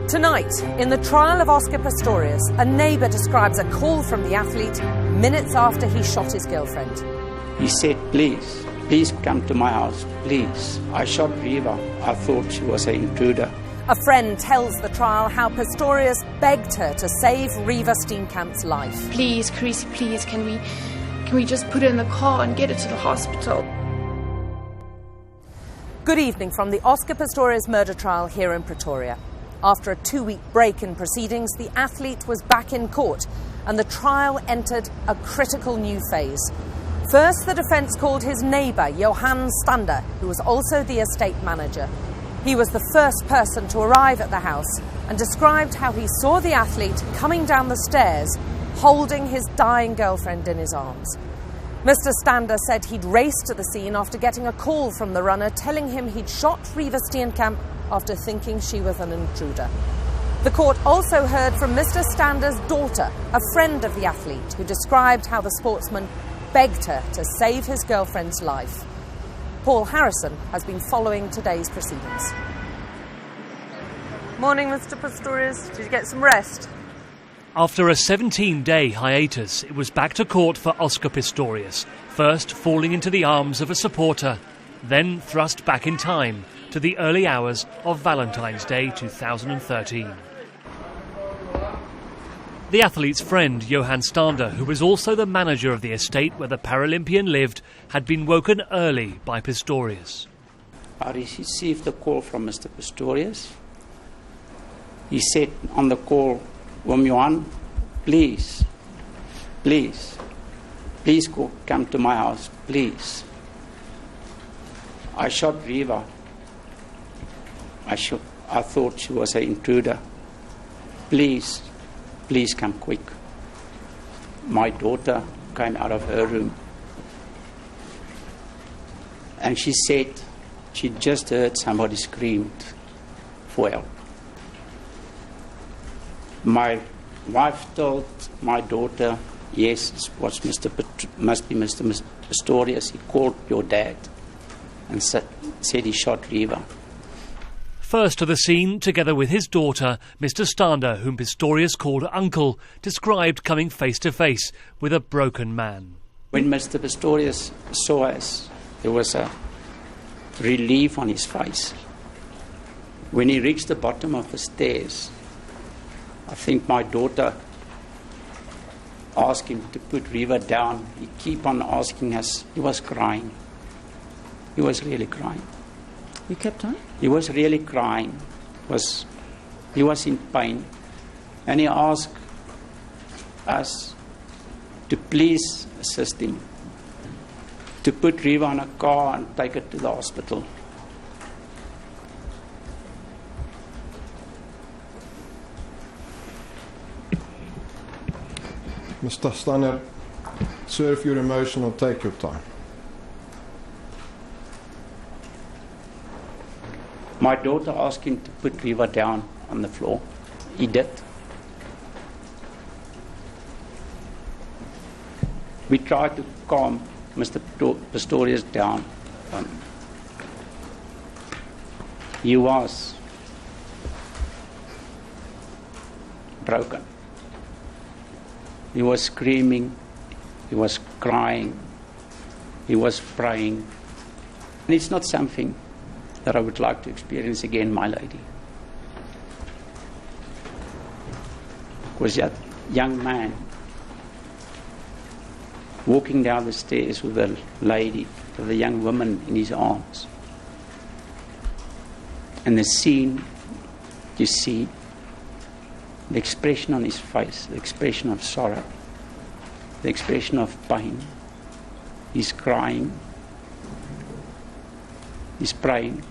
Tonight, in the trial of Oscar Pistorius, a neighbour describes a call from the athlete minutes after he shot his girlfriend. He said, please come to my house, please. I shot Reeva. I thought she was an intruder. A friend tells the trial how Pistorius begged her to save Reeva Steenkamp's life. Please, Karice, please, can we just put her in the car and get her to the hospital? Good evening from the Oscar Pistorius murder trial here in Pretoria. After a 2-week break in proceedings, the athlete was back in court and the trial entered a critical new phase. First, the defence called his neighbour, Johan Stander, who was also the estate manager. He was the first person to arrive at the house and described how he saw the athlete coming down the stairs, holding his dying girlfriend in his arms. Mr. Stander said he'd raced to the scene after getting a call from the runner telling him he'd shot Reeva Steenkamp after thinking she was an intruder. The court also heard from Mr. Stander's daughter, a friend of the athlete, who described how the sportsman begged her to save his girlfriend's life. Paul Harrison has been following today's proceedings. Morning, Mr. Pistorius. Did you get some rest? After a 17-day hiatus, it was back to court for Oscar Pistorius, first falling into the arms of a supporter, then thrust back in time to the early hours of Valentine's Day 2013. The athlete's friend, Johan Stander, who was also the manager of the estate where the Paralympian lived, had been woken early by Pistorius. I received a call from Mr. Pistorius. He said on the call, Johan, please come to my house, please. I shot Reeva. I thought she was an intruder. Please come quick. My daughter came out of her room and she said she just heard somebody screamed for help. My wife told my daughter, yes, it was must be Mr. Pistorius. He called your dad and said he shot Reeva. First to the scene, together with his daughter, Mr. Stander, whom Pistorius called uncle, described coming face to face with a broken man. When Mr. Pistorius saw us, there was a relief on his face. When he reached the bottom of the stairs, I think my daughter asked him to put Reeva down. He kept on asking us. He was crying. He was really crying. You kept on? He was really crying. He was in pain. And he asked us to please assist him, to put Reeva in a car and take her to the hospital. Mr. Stander, sir, if you're emotional, take your time. My daughter asked him to put Reeva down on the floor. He did. We tried to calm Mr. Pistorius down. He was broken. He was screaming, he was crying, he was praying. And it's not something that I would like to experience again, my lady. Was that young man walking down the stairs with a lady, with a young woman in his arms. And the scene, you see, the expression on his face, the expression of sorrow, the expression of pain. He's crying, he's praying,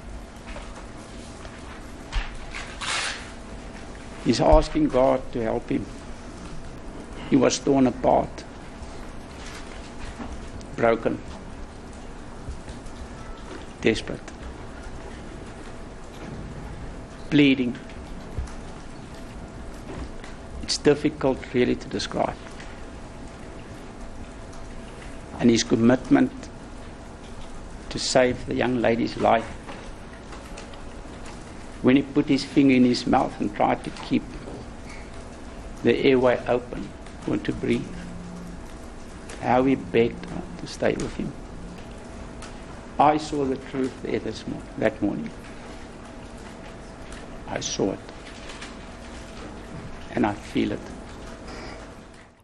he's asking God to help him. He was torn apart, broken, desperate, bleeding. It's difficult really to describe. And his commitment to save the young lady's life when he put his finger in his mouth and tried to keep the airway open, want to breathe, how he begged her to stay with him. I saw the truth there that morning. I saw it. And I feel it.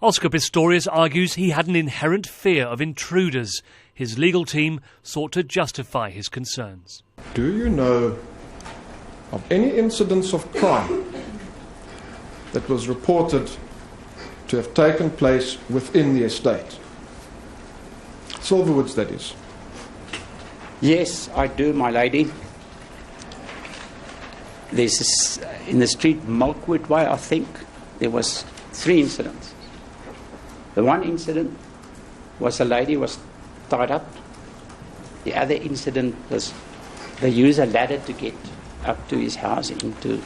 Oscar Pistorius argues he had an inherent fear of intruders. His legal team sought to justify his concerns. Do you know of any incidents of crime that was reported to have taken place within the estate? Silverwoods, that is. Yes, I do, my lady. There's this, in the street Milkwood Way, I think, there was 3 incidents. The one incident was a lady was tied up. The other incident was they used a ladder to get up to his house, into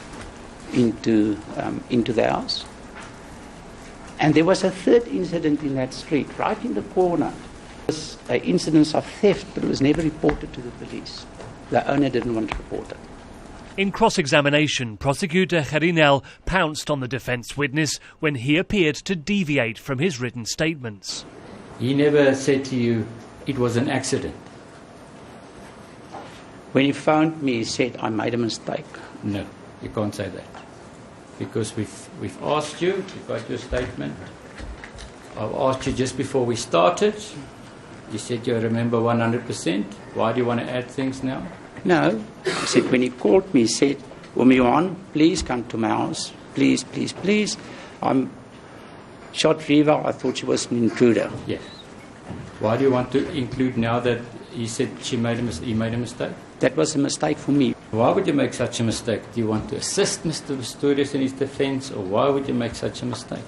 the house. And there was a 3rd incident in that street, right in the corner. It was an incident of theft, but it was never reported to the police. The owner didn't want to report it. In cross-examination, prosecutor Karice pounced on the defence witness when he appeared to deviate from his written statements. He never said to you, it was an accident? When he phoned me, he said, I made a mistake. No, you can't say that. Because we've asked you, you've got your statement. I've asked you just before we started. You said you remember 100%. Why do you want to add things now? No. He said, when he called me, he said, Woman, please come to my house. Please, please, please. I'm shot Reeva. I thought she was an intruder. Yes. Why do you want to include now that he said he made a mistake? That was a mistake for me. Why would you make such a mistake? Do you want to assist Mr. Pistorius in his defence, or why would you make such a mistake?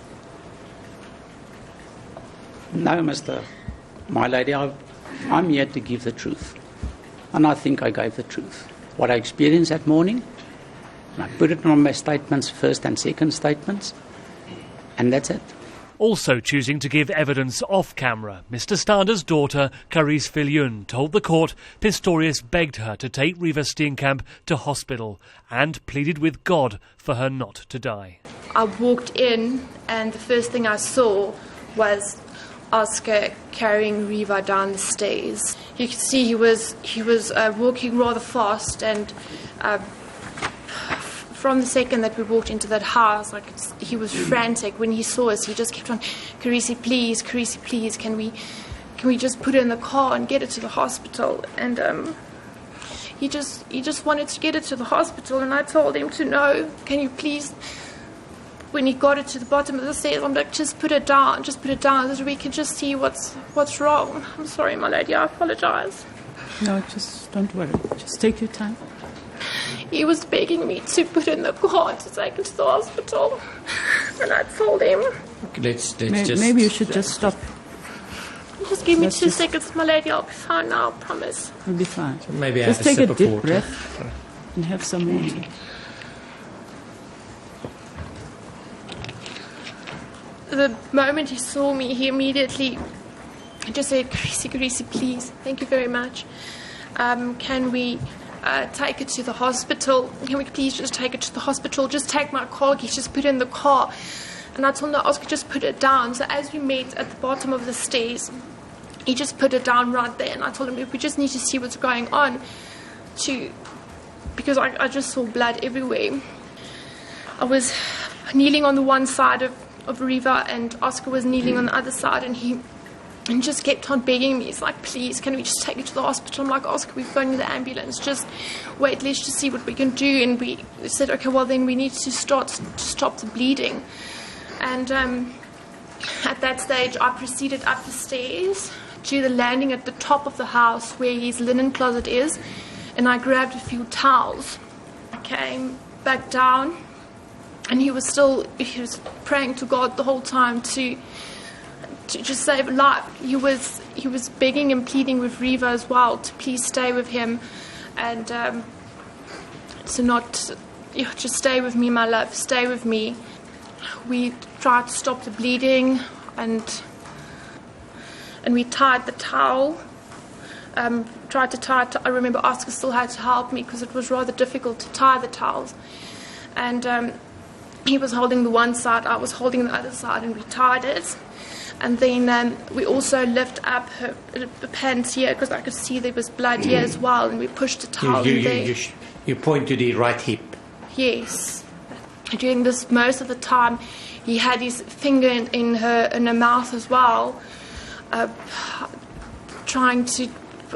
No, my lady, I'm here to give the truth. And I think I gave the truth. What I experienced that morning, and I put it on my statements, 1st and 2nd statements, and that's it. Also choosing to give evidence off camera, Mr. Stander's daughter, Karice told the court Pistorius begged her to take Reeva Steenkamp to hospital and pleaded with God for her not to die. I walked in and the first thing I saw was Oscar carrying Reeva down the stairs. You could see he was walking rather fast, and from the second that we walked into that house, he was frantic. When he saw us, he just kept on, Karice, please, can we just put her in the car and get her to the hospital? And he just wanted to get her to the hospital, and I told him to no. Can you please? When he got it to the bottom of the stairs, I'm like, just put it down, so that we can just see what's wrong. I'm sorry, my lady, I apologise. No, just don't worry. Just take your time. He was begging me to put in the car to take her to the hospital, and I told him. Maybe you should just stop. Just give me 2 seconds, my lady. I'll be fine now, I promise. You'll be fine. Maybe just take a deep breath and have some water. The moment he saw me, he immediately just said, Karice, please, thank you very much. Can we take her to the hospital? Can we please just take her to the hospital? Just take my car keys, just put it in the car. And I told him, no, Oscar, just put it down. So as we met at the bottom of the stairs, he just put it down right there. And I told him, we just need to see what's going on, because I just saw blood everywhere. I was kneeling on the one side of Reeva, and Oscar was kneeling on the other side, and he just kept on begging me. He's like, please, can we just take her to the hospital? I'm like, Oscar, we've gone in the ambulance. Just wait, let's just see what we can do. And we said, okay, well, then we need to stop the bleeding. And at that stage, I proceeded up the stairs to the landing at the top of the house where his linen closet is, and I grabbed a few towels. I came back down, and he was praying to God the whole time to just save a life. He was begging and pleading with Reeva as well to please stay with him, and to not just stay with me, my love, stay with me. We tried to stop the bleeding, and we tied the towel, tried tried to tie, I remember Oscar still had to help me because it was rather difficult to tie the towels. And he was holding the one side, I was holding the other side, and we tied it. And then we also lift up her pants here because I could see there was blood here as well, and we pushed the towel in there. You point to the right hip. Yes. During this, most of the time, he had his finger in her mouth as well, trying to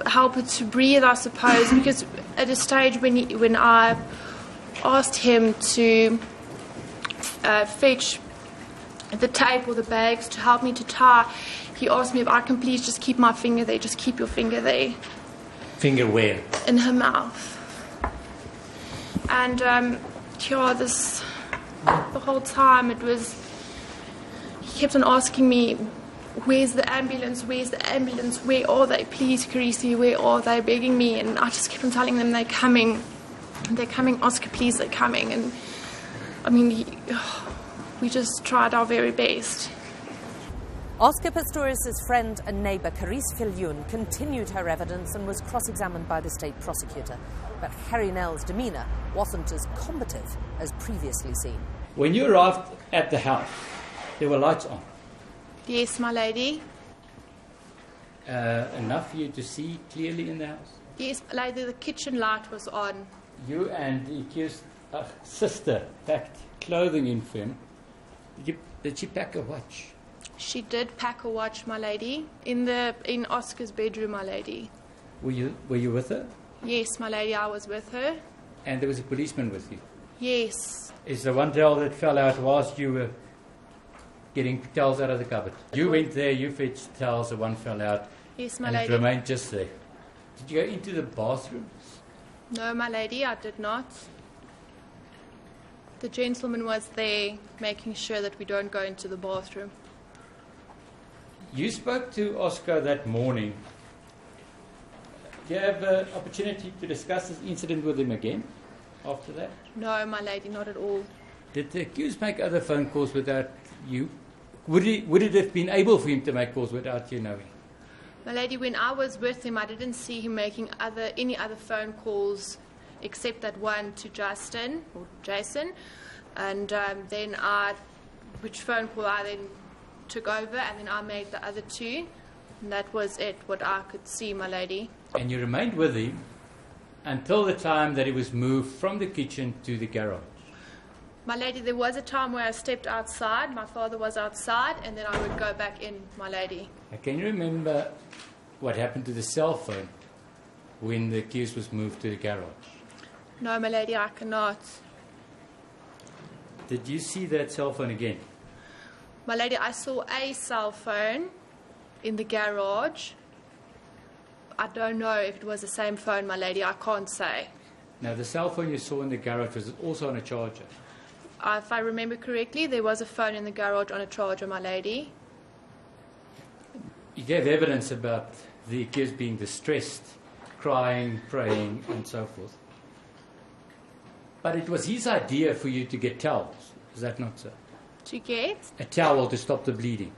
help her to breathe, I suppose, because at a stage when I asked him to fetch the tape or the bags to help me to tie, he asked me if I can please just keep my finger there, just keep your finger there. Finger where? In her mouth. And the whole time he kept on asking me, where's the ambulance, where are they, please Karice, where are they, begging me, and I just kept on telling them they're coming, Oscar, please, they're coming. And I mean, we just tried our very best. Oscar Pistorius' friend and neighbour Karice continued her evidence and was cross-examined by the state prosecutor. But Harry Nell's demeanour wasn't as combative as previously seen. When you arrived at the house, there were lights on. Yes, my lady. Enough for you to see clearly in the house? Yes, my lady, the kitchen light was on. You and the accused sister packed clothing in for him. Did she pack a watch? She did pack a watch, my lady, in Oscar's bedroom, my lady. Were you with her? Yes, my lady, I was with her. And there was a policeman with you? Yes. Is the one towel that fell out whilst you were getting towels out of the cupboard? You went there, you fetched towels, the one fell out. Yes, my and lady. It remained just there. Did you go into the bathrooms? No, my lady, I did not. The gentleman was there making sure that we don't go into the bathroom. You spoke to Oscar that morning. Do you have an opportunity to discuss this incident with him again after that? No, my lady, not at all. Did the accused make other phone calls without you? Would it have been able for him to make calls without you knowing? My lady, when I was with him, I didn't see him making any other phone calls except that one to Jason, and then which phone call I then took over, and then I made the other two, and that was it, what I could see, my lady. And you remained with him until the time that he was moved from the kitchen to the garage? My lady, there was a time where I stepped outside, my father was outside, and then I would go back in, my lady. Can you remember what happened to the cell phone when the accused was moved to the garage? No, my lady, I cannot. Did you see that cell phone again? My lady, I saw a cell phone in the garage. I don't know if it was the same phone, my lady. I can't say. Now, the cell phone you saw in the garage, was it also on a charger? If I remember correctly, there was a phone in the garage on a charger, my lady. You gave evidence about the accused being distressed, crying, praying, and so forth. But it was his idea for you to get towels. Is that not so? To get? A towel to stop the bleeding.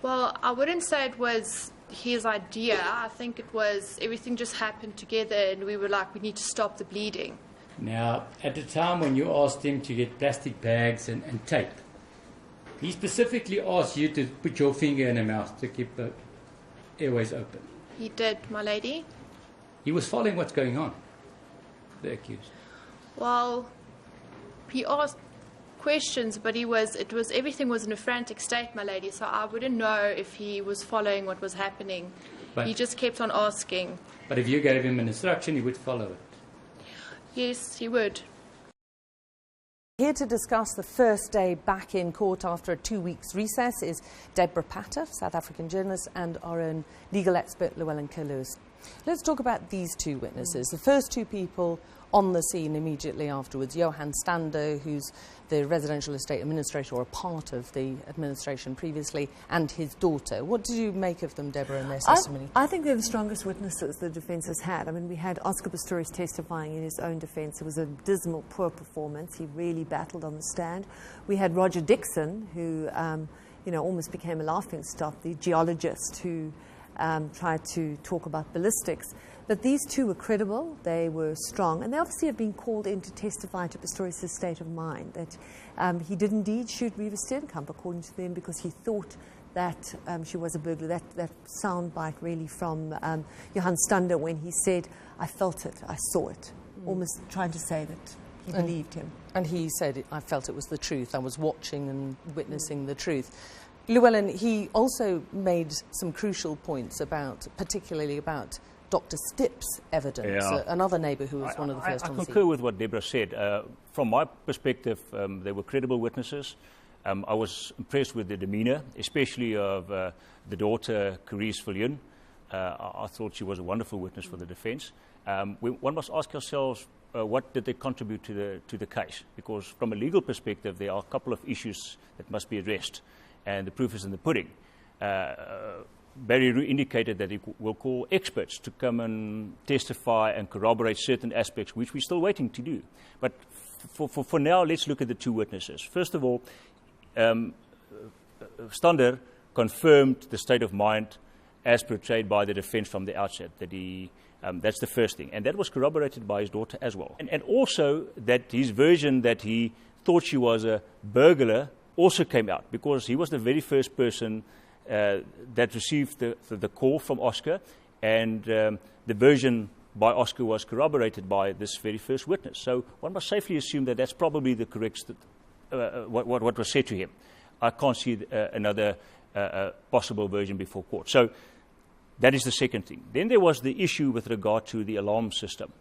Well, I wouldn't say it was his idea. I think it was everything just happened together, and we were like, we need to stop the bleeding. Now, at the time when you asked him to get plastic bags and tape, he specifically asked you to put your finger in her mouth to keep the airways open. He did, my lady. He was following what's going on, the accused. Well, he asked questions, but everything was in a frantic state, my lady, so I wouldn't know if he was following what was happening. But he just kept on asking. But if you gave him an instruction, he would follow it? Yes, he would. Here to discuss the first day back in court after a 2 weeks recess is Deborah Patter, South African journalist, and our own legal expert, Llewellyn Kerloos. Let's talk about these two witnesses. The first two people on the scene immediately afterwards, Johan Stander, who's the residential estate administrator or a part of the administration previously, and his daughter. What did you make of them, Deborah, in their testimony? I think they're the strongest witnesses the defence has had. I mean, we had Oscar Pistorius testifying in his own defence. It was a dismal, poor performance. He really battled on the stand. We had Roger Dixon, who almost became a laughing stock, the geologist who tried to talk about ballistics. But these two were credible, they were strong, and they obviously have been called in to testify to Pistorius' state of mind, that he did indeed shoot Reeva Steenkamp, according to them, because he thought that she was a burglar. That soundbite really from Johan Stander, when he said, "I felt it, I saw it," almost trying to say that he believed him. And he said, "I felt it was the truth. I was watching and witnessing the truth." Llewellyn, he also made some crucial points particularly about Dr. Stipp's evidence, another neighbour who was one of the first on the scene. I concur with what Deborah said. From my perspective, they were credible witnesses. I was impressed with the demeanour, especially of the daughter, Karice. I thought she was a wonderful witness for the defence. One must ask ourselves, what did they contribute to the case? Because from a legal perspective, there are a couple of issues that must be addressed, and the proof is in the pudding. Barry indicated that he will call experts to come and testify and corroborate certain aspects, which we're still waiting to do. But for now, let's look at the two witnesses. First of all, Stander confirmed the state of mind as portrayed by the defence from the outset, that that's the first thing. And that was corroborated by his daughter as well. And also that his version that he thought she was a burglar also came out, because he was the very first person that received the call from Oscar, and the version by Oscar was corroborated by this very first witness. So one must safely assume that that's probably the correct what was said to him. I can't see another possible version before court. So that is the second thing. Then there was the issue with regard to the alarm system.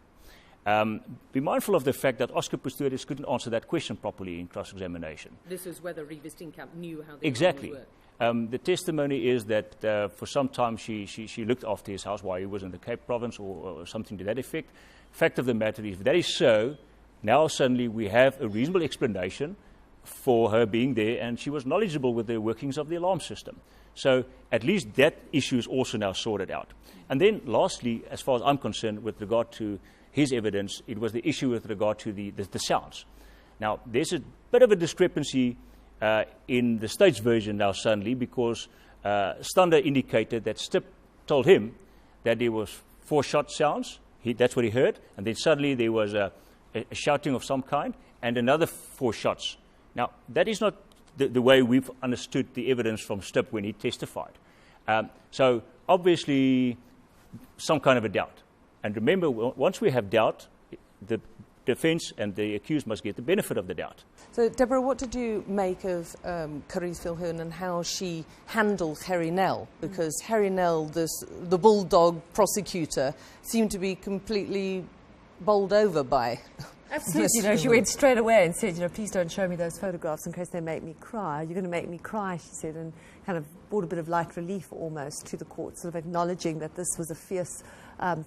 Be mindful of the fact that Oscar Pistorius couldn't answer that question properly in cross-examination. This is whether Reeva Steenkamp knew how the exactly. alarms work. The testimony is that for some time she looked after his house while he was in the Cape Province or something to that effect. Fact of the matter is, if that is so, now suddenly we have a reasonable explanation for her being there, and she was knowledgeable with the workings of the alarm system. So at least that issue is also now sorted out. And then lastly, as far as I'm concerned, with regard to his evidence, it was the issue with regard to the sounds. Now, there's a bit of a discrepancy in the state's version now suddenly, because Stander indicated that Stipp told him that there was 4 shot sounds. That's what he heard. And then suddenly there was a shouting of some kind and another 4 shots. Now, that is not the way we've understood the evidence from Stipp when he testified. So obviously some kind of a doubt. And remember, once we have doubt, the defence and the accused must get the benefit of the doubt. So, Deborah, what did you make of Karice Viljoen and how she handled Harry Nell? Because Harry Nell, the bulldog prosecutor, seemed to be completely bowled over by... Absolutely. She went straight away and said, please don't show me those photographs in case they make me cry. You're going to make me cry, she said, and kind of brought a bit of light relief almost to the court, sort of acknowledging that this was a fierce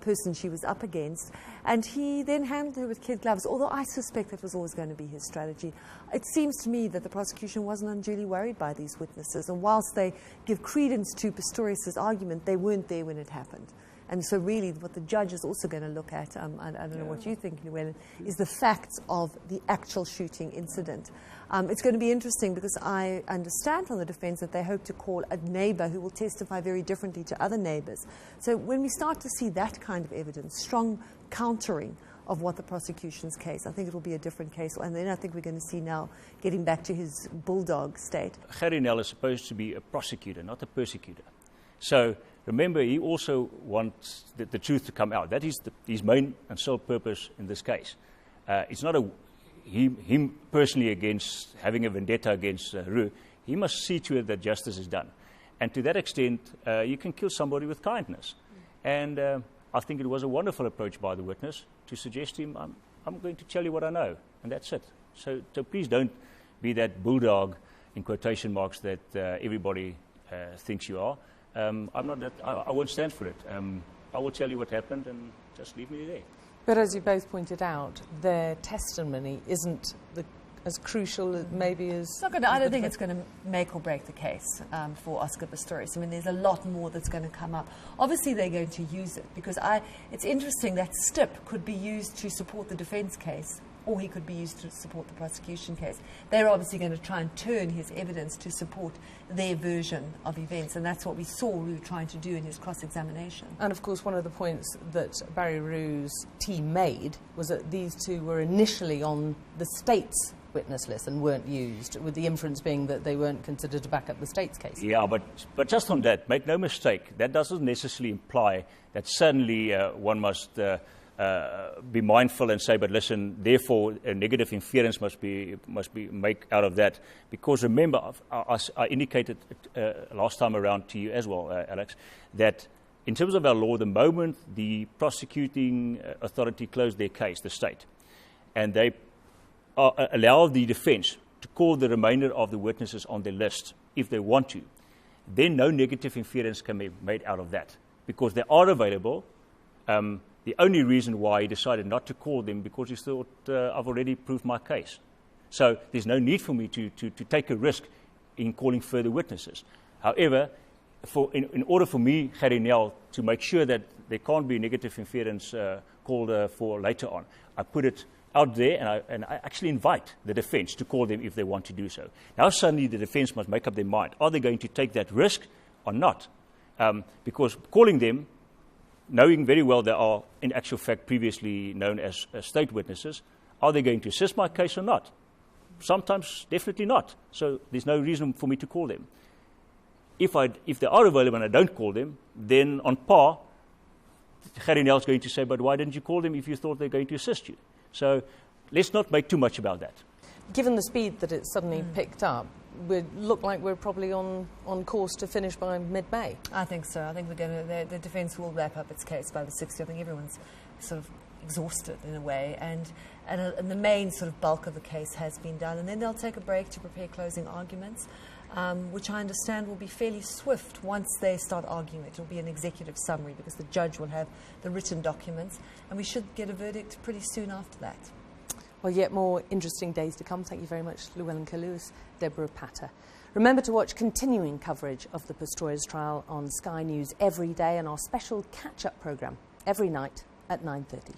person she was up against. And he then handled her with kid gloves, although I suspect that was always going to be his strategy. It seems to me that the prosecution wasn't unduly worried by these witnesses, and whilst they give credence to Pistorius' argument, they weren't there when it happened. And so really what the judge is also going to look at, I don't know what you think, Llewellyn, is the facts of the actual shooting incident. It's going to be interesting because I understand from the defence that they hope to call a neighbour who will testify very differently to other neighbours. So when we start to see that kind of evidence, strong countering of what the prosecution's case, I think it will be a different case. And then I think we're going to see now, getting back to his bulldog state. Harry Nell is supposed to be a prosecutor, not a persecutor. So remember, he also wants the truth to come out. That is his main and sole purpose in this case. It's not him personally against having a vendetta against Roo. He must see to it that justice is done. And to that extent, you can kill somebody with kindness. And I think it was a wonderful approach by the witness to suggest to him, I'm going to tell you what I know, and that's it. So please don't be that bulldog, in quotation marks, that everybody thinks you are. I'm not that. I won't stand for it. I will tell you what happened, and just leave me there. But as you both pointed out, their testimony isn't as crucial as maybe as... I don't think it's going to make or break the case for Oscar Pistorius. I mean, there's a lot more that's going to come up. Obviously, they're going to use it because it's interesting that Stipp could be used to support the defence case or he could be used to support the prosecution case. They're obviously going to try and turn his evidence to support their version of events, and that's what we saw Roux trying to do in his cross-examination. And of course, one of the points that Barry Roux's team made was that these two were initially on the state's witness list and weren't used, with the inference being that they weren't considered to back up the state's case. Yeah, but just on that, make no mistake, that doesn't necessarily imply that suddenly one must be mindful and say, but listen, therefore a negative inference must be make out of that. Because remember, I indicated last time around to you as well, Alex, that in terms of our law, the moment the prosecuting authority closed their case, the state, and they allow the defense to call the remainder of the witnesses on their list if they want to, then no negative inference can be made out of that, because they are available. The only reason why he decided not to call them, because he thought, I've already proved my case. So there's no need for me to take a risk in calling further witnesses. However, in order for me, Gerrie Nel, to make sure that there can't be negative inference called for later on, I put it out there, and I actually invite the defense to call them if they want to do so. Now suddenly the defense must make up their mind. Are they going to take that risk or not? Because calling them, knowing very well they are in actual fact previously known as state witnesses, are they going to assist my case or not? Sometimes definitely not. So there's no reason for me to call them. If they are available and I don't call them, then on par, Gerrie Nel is going to say, but why didn't you call them if you thought they're going to assist you? So let's not make too much about that. Given the speed that it suddenly picked up, we look like we're probably on course to finish by mid-May. I think so. I think the defence will wrap up its case by the 60th. I think everyone's sort of exhausted in a way, and the main sort of bulk of the case has been done. And then they'll take a break to prepare closing arguments, which I understand will be fairly swift once they start arguing it. It will be an executive summary because the judge will have the written documents, and we should get a verdict pretty soon after that. Well, yet more interesting days to come. Thank you very much, Llewellyn Carlewis, Deborah Patter. Remember to watch continuing coverage of the Pistorius trial on Sky News every day, and our special catch-up programme every night at 9:30.